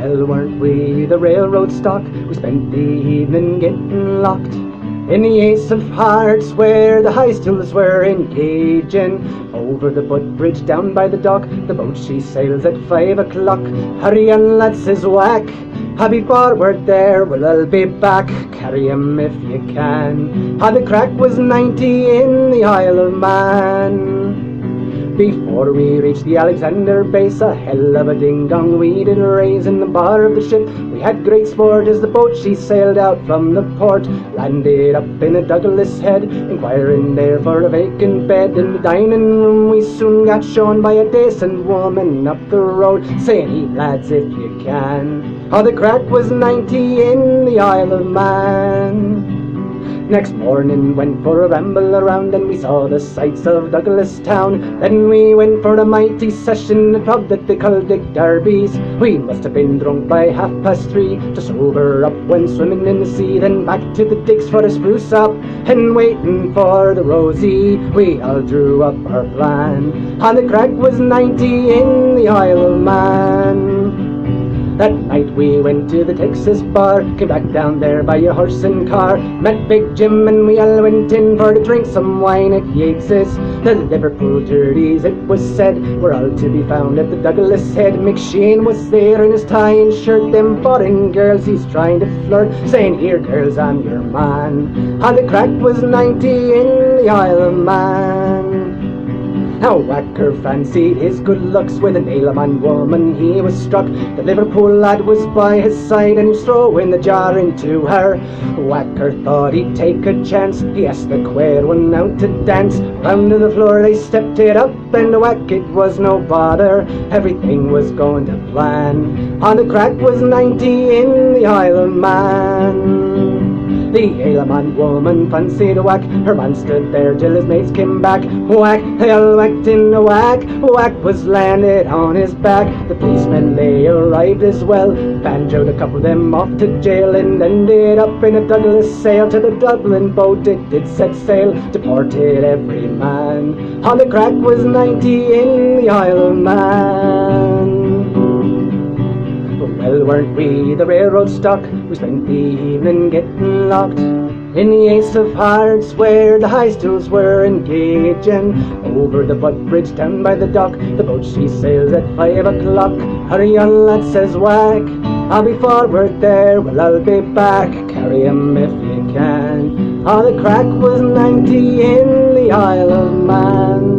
Well, weren't we the railroad stock? We spent the evening getting locked in the Ace of Hearts, where the high steels were engaging. Over the footbridge down by the dock, the boat she sails at 5 o'clock. Hurry on, lad, says Whack, I'll be forward there, well, I'll be back. Carry 'em if you can. The Craic was 90 in the Isle of Man. Before we reached the Alexander base, a hell of a ding-dong we did raise in the bar of the ship. We had great sport as the boat she sailed out from the port. Landed up in a Douglas Head, inquiring there for a vacant bed. In the dining room we soon got shown by a decent woman up the road, saying, "Eat, lads, if you can." The Craic was 90 in the Isle of Man. Next morning went for a ramble around, and we saw the sights of Douglas town. Then we went for a mighty session, a pub that they called Dick Darby's. We must have been drunk by 3:30 to sober up when swimming in the sea. Then back to the digs for a spruce up, and waiting for the Rosie, we all drew up our plan. The Craic was 90 in the Isle of Man. That night we went to the Texas bar, came back down there by a horse and car. Met Big Jim and we all went in for to drink some wine at Yates's. The Liverpool dirties, it was said, were all to be found at the Douglas Head. McShane was there in his tie and shirt, them foreign girls he's trying to flirt, saying, "Here girls, I'm your man." The Craic was 90 in the Isle of Man. Now Whacker fancied his good looks with an Aleman woman he was struck. The Liverpool lad was by his side and he was throwing the jar into her. Whacker thought he'd take a chance, he asked the queer one out to dance. Round to the floor they stepped it up, and Whack, it was no bother, everything was going to plan. The Craic was 90 in the Isle of Man. The Aleman woman fancied Whack, her man stood there till his mates came back. Whack, they all whacked in a whack, Whack was landed on his back. The policemen, they arrived as well, banjoed a couple of them off to jail, and ended up in a Douglas sail to the Dublin boat. It did set sail, deported every man. The Craic was 90 in the Isle of Man. Well, weren't we the railroad stock? We spent the evening getting locked in the Ace of Hearts, where the high steels were engaging. Over the footbridge down by the dock, the boat she sails at 5 o'clock. Hurry on, lad, says Whack, I'll be forward there, well, I'll be back. Carry 'em if you can. The Craic was 90 in the Isle of Man.